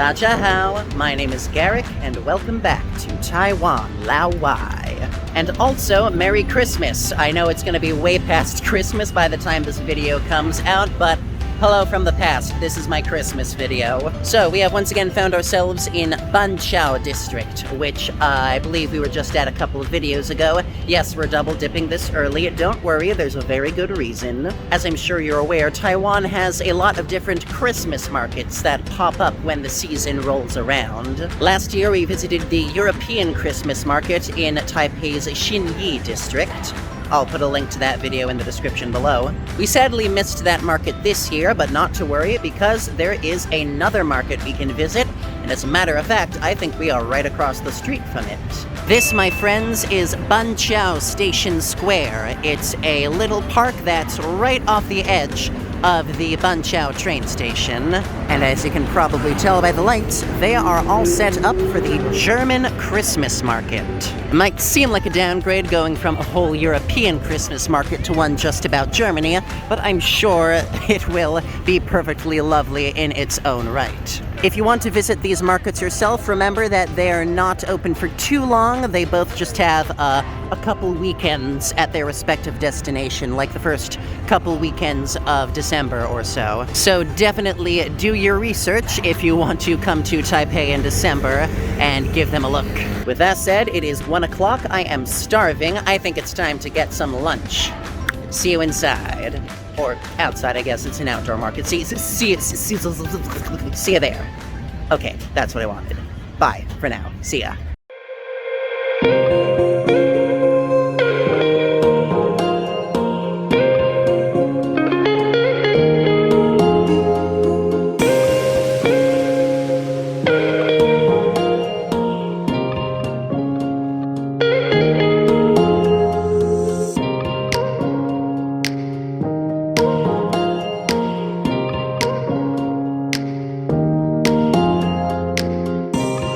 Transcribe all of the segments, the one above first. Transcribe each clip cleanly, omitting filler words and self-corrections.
Hao, my name is Garrick, and welcome back to Taiwan, Lao Wai. And also, Merry Christmas! I know it's gonna be way past Christmas by the time this video comes out, but hello from the past, this is my Christmas video. So, we have once again found ourselves in Banqiao district, which I believe we were just at a couple of videos ago. Yes, we're double dipping this early, don't worry, there's a very good reason. As I'm sure you're aware, Taiwan has a lot of different Christmas markets that pop up when the season rolls around. Last year we visited the European Christmas market in Taipei's Xinyi district. I'll put a link to that video in the description below. We sadly missed that market this year, but not to worry, because there is another market we can visit, and as a matter of fact, I think we are right across the street from it. This, my friends, is Banqiao Station Square. It's a little park that's right off the edge of the Banqiao train station. And as you can probably tell by the lights, they are all set up for the German Christmas market. It might seem like a downgrade going from a whole European Christmas market to one just about Germany, but I'm sure it will be perfectly lovely in its own right. If you want to visit these markets yourself, remember that they're not open for too long. They both just have a couple weekends at their respective destination, like the first couple weekends of December or so. So definitely do your research if you want to come to Taipei in December and give them a look. With that said, it is 1 o'clock. I am starving. I think it's time to get some lunch. See you inside. Or outside, I guess. It's an outdoor market. See you there. Okay, that's what I wanted. Bye for now. See ya.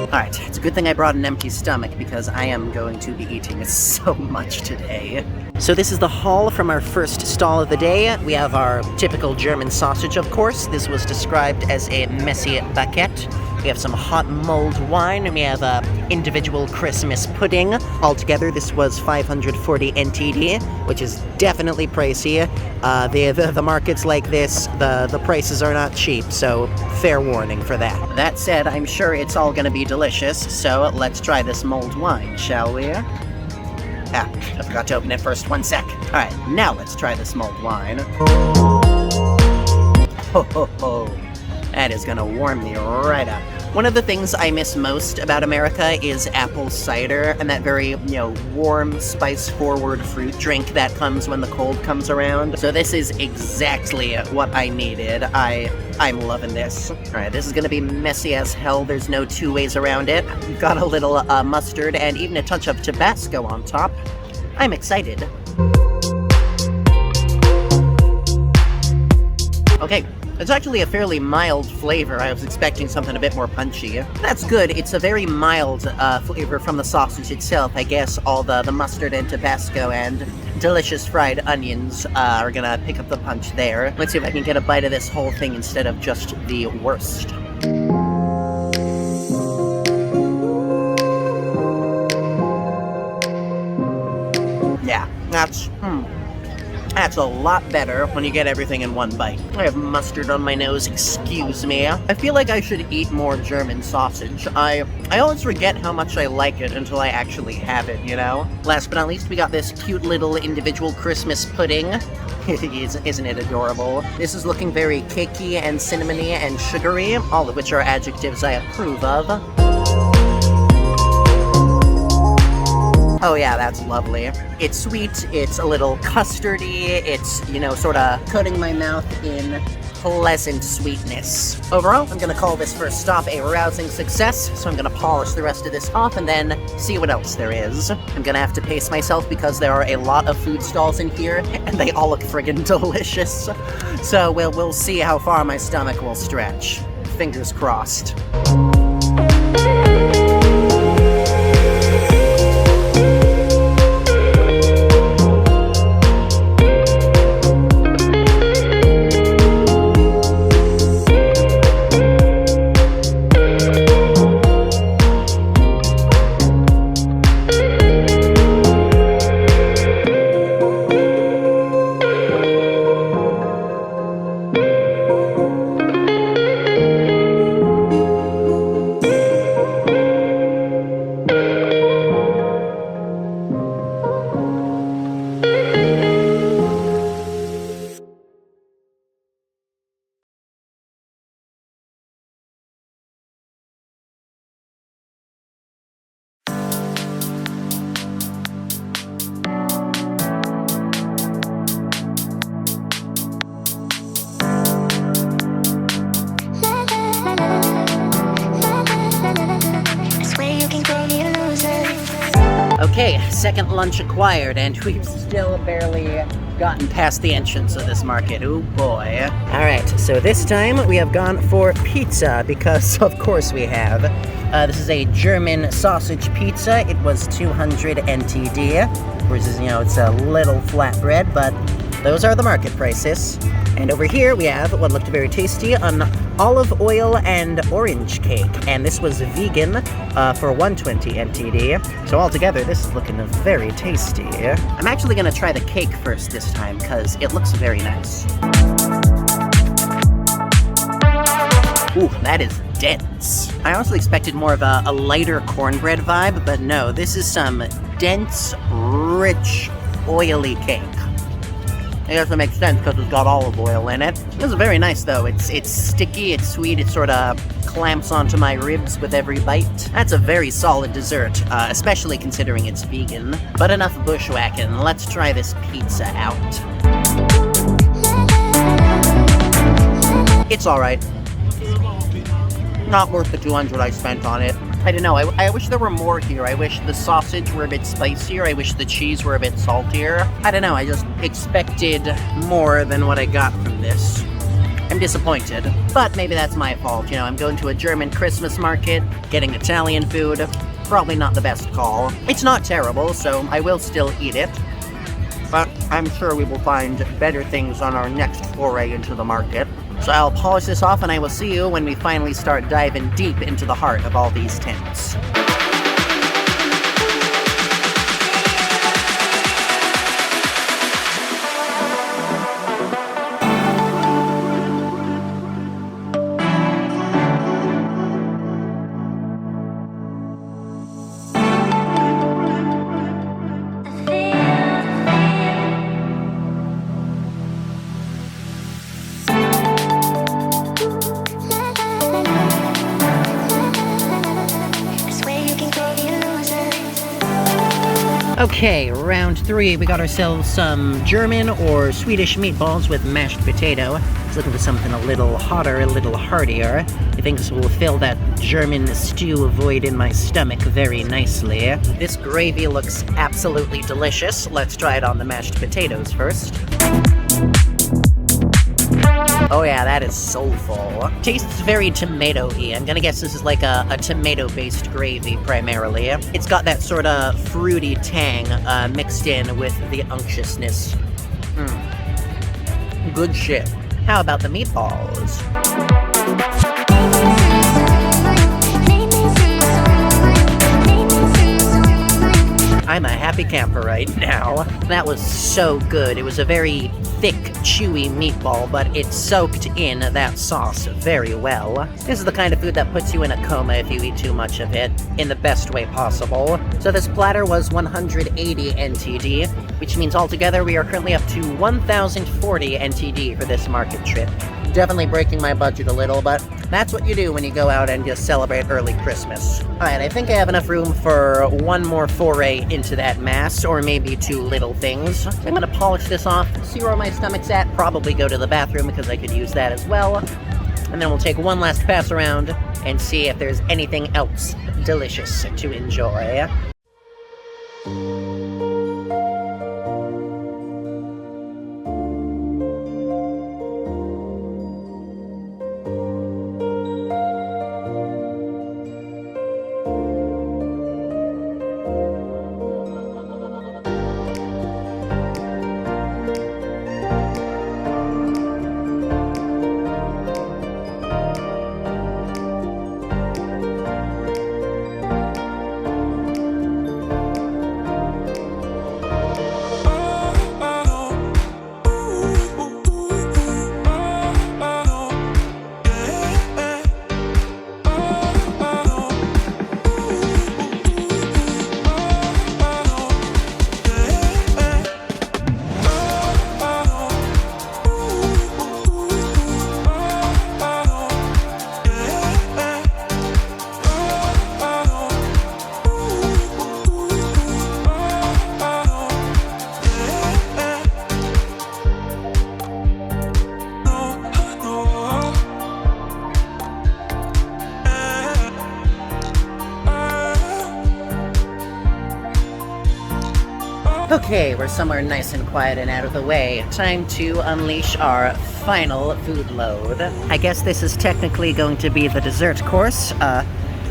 Alright, it's a good thing I brought an empty stomach because I am going to be eating so much today. So this is the haul from our first stall of the day. We have our typical German sausage, of course. This was described as a messy baguette. We have some hot mulled wine, and we have individual Christmas pudding. Altogether, this was 540 NTD, which is definitely pricey. The markets like this, the prices are not cheap, so fair warning for that. That said, I'm sure it's all gonna be delicious, so let's try this mulled wine, shall we? Ah, I forgot to open it first, 1 sec. Alright, now let's try this mulled wine. Ho ho ho. That is gonna warm me right up. One of the things I miss most about America is apple cider, and that very, warm, spice-forward fruit drink that comes when the cold comes around. So this is exactly what I needed. I'm loving this. Alright, this is gonna be messy as hell. There's no two ways around it. We've got a little mustard and even a touch of Tabasco on top. I'm excited. Okay. It's actually a fairly mild flavor. I was expecting something a bit more punchy. That's good. It's a very mild flavor from the sausage itself. I guess all the mustard and Tabasco and delicious fried onions are gonna pick up the punch there. Let's see if I can get a bite of this whole thing instead of just the worst. Yeah, that's a lot better when you get everything in one bite. I have mustard on my nose, excuse me. I feel like I should eat more German sausage. I always forget how much I like it until I actually have it, Last but not least, we got this cute little individual Christmas pudding. Isn't it adorable? This is looking very cakey and cinnamony and sugary, all of which are adjectives I approve of. Oh yeah, that's lovely. It's sweet, it's a little custardy, it's, sort of coating my mouth in pleasant sweetness. Overall, I'm gonna call this first stop a rousing success, so I'm gonna polish the rest of this off and then see what else there is. I'm gonna have to pace myself because there are a lot of food stalls in here, and they all look friggin' delicious. So we'll see how far my stomach will stretch. Fingers crossed. Okay, second lunch acquired, and we've still barely gotten past the entrance of this market. Oh boy. Alright, so this time we have gone for pizza, because of course we have. This is a German sausage pizza. It was 200 NTD. Of course, you know, it's a little flatbread, but those are the market prices. And over here we have what looked very tasty, an olive oil and orange cake. And this was vegan for 120 NTD. So altogether, this is looking very tasty. I'm actually going to try the cake first this time, because it looks very nice. Ooh, that is dense. I honestly expected more of a lighter cornbread vibe, but no, this is some dense, rich, oily cake. I guess it makes sense because it's got olive oil in it. This is very nice though. It's sticky, it's sweet, it sort of clamps onto my ribs with every bite. That's a very solid dessert, especially considering it's vegan. But enough bushwhacking, let's try this pizza out. It's alright. Not worth the 200 I spent on it. I don't know, I wish there were more here. I wish the sausage were a bit spicier. I wish the cheese were a bit saltier. I don't know, I just expected more than what I got from this. I'm disappointed, but maybe that's my fault. You know, I'm going to a German Christmas market, getting Italian food. Probably not the best call. It's not terrible, so I will still eat it. But I'm sure we will find better things on our next foray into the market. So I'll polish this off and I will see you when we finally start diving deep into the heart of all these tents. Okay, round 3, we got ourselves some German or Swedish meatballs with mashed potato. I was looking for something a little hotter, a little heartier. I think this will fill that German stew void in my stomach very nicely. This gravy looks absolutely delicious. Let's try it on the mashed potatoes first. Oh yeah, that is soulful. Tastes very tomato-y. I'm gonna guess this is like a tomato-based gravy, primarily. It's got that sort of fruity tang mixed in with the unctuousness. Good shit. How about the meatballs? I'm a happy camper right now. That was so good. It was a very thick, chewy meatball, but it soaked in that sauce very well. This is the kind of food that puts you in a coma if you eat too much of it, in the best way possible. So this platter was 180 NTD, which means altogether we are currently up to 1,040 NTD for this market trip. Definitely breaking my budget a little, but that's what you do when you go out and just celebrate early Christmas. Alright, I think I have enough room for one more foray into that mass, or maybe 2 little things. So I'm gonna polish this off, see where my stomach's at, probably go to the bathroom because I could use that as well. And then we'll take one last pass around and see if there's anything else delicious to enjoy. Okay, we're somewhere nice and quiet and out of the way. Time to unleash our final food load. I guess this is technically going to be the dessert course.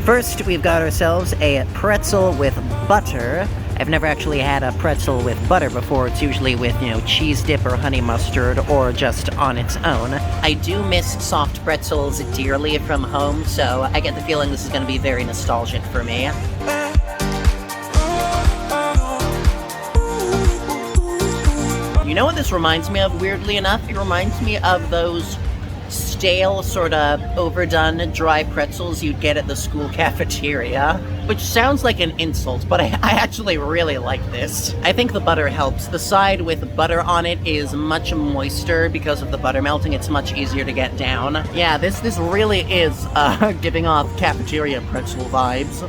First, we've got ourselves a pretzel with butter. I've never actually had a pretzel with butter before. It's usually with, cheese dip or honey mustard or just on its own. I do miss soft pretzels dearly from home, so I get the feeling this is going to be very nostalgic for me. You know what this reminds me of, weirdly enough? It reminds me of those stale, sort of overdone dry pretzels you'd get at the school cafeteria. Which sounds like an insult, but I actually really like this. I think the butter helps. The side with butter on it is much moister because of the butter melting. It's much easier to get down. Yeah, this really is giving off cafeteria pretzel vibes.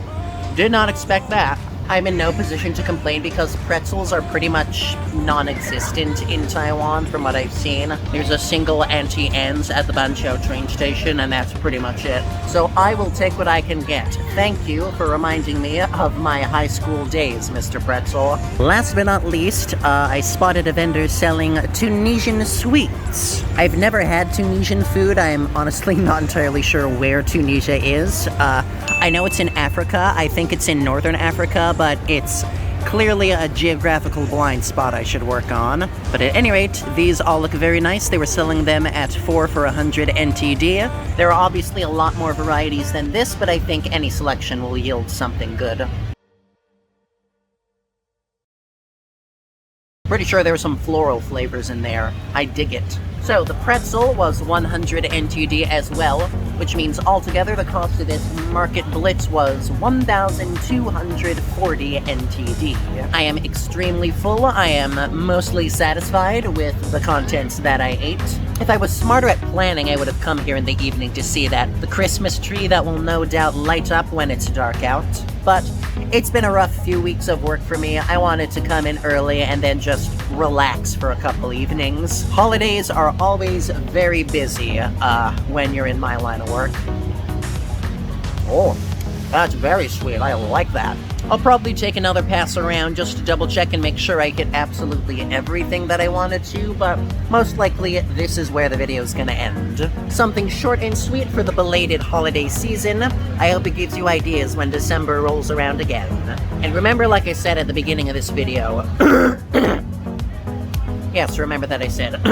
Did not expect that. I'm in no position to complain because pretzels are pretty much non-existent in Taiwan from what I've seen. There's a single Auntie Anne's at the Banqiao train station, and that's pretty much it. So I will take what I can get. Thank you for reminding me of my high school days, Mr. Pretzel. Last but not least, I spotted a vendor selling Tunisian sweets. I've never had Tunisian food. I'm honestly not entirely sure where Tunisia is. I know it's in Africa. I think it's in northern Africa, but it's clearly a geographical blind spot I should work on. But at any rate, these all look very nice. They were selling them at 4 for 100 NTD. There are obviously a lot more varieties than this, but I think any selection will yield something good. Pretty sure there were some floral flavors in there. I dig it. So the pretzel was 100 NTD as well, which means altogether the cost of this market blitz was 1,240 NTD. I am extremely full. I am mostly satisfied with the contents that I ate. If I was smarter at planning, I would have come here in the evening to see the Christmas tree that will no doubt light up when it's dark out. But it's been a rough few weeks of work for me. I wanted to come in early and then just relax for a couple evenings. Holidays are always very busy when you're in my line of work. Oh, that's very sweet. I like that. I'll probably take another pass around just to double check and make sure I hit absolutely everything that I wanted to, but most likely this is where the video is gonna end. Something short and sweet for the belated holiday season. I hope it gives you ideas when December rolls around again. And remember, like I said at the beginning of this video, yes, remember that I said,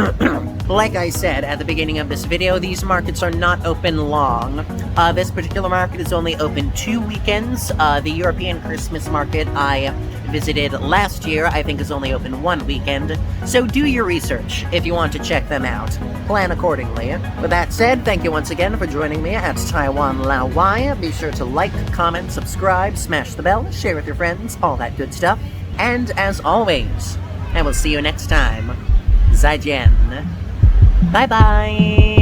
like I said at the beginning of this video, these markets are not open long. This particular market is only open 2 weekends. The European Christmas market I visited last year, I think, is only open 1 weekend. So do your research if you want to check them out. Plan accordingly. With that said, thank you once again for joining me at Taiwan Lao Wai. Be sure to like, comment, subscribe, smash the bell, share with your friends, all that good stuff. And as always, I will see you next time. 再见. Bye bye.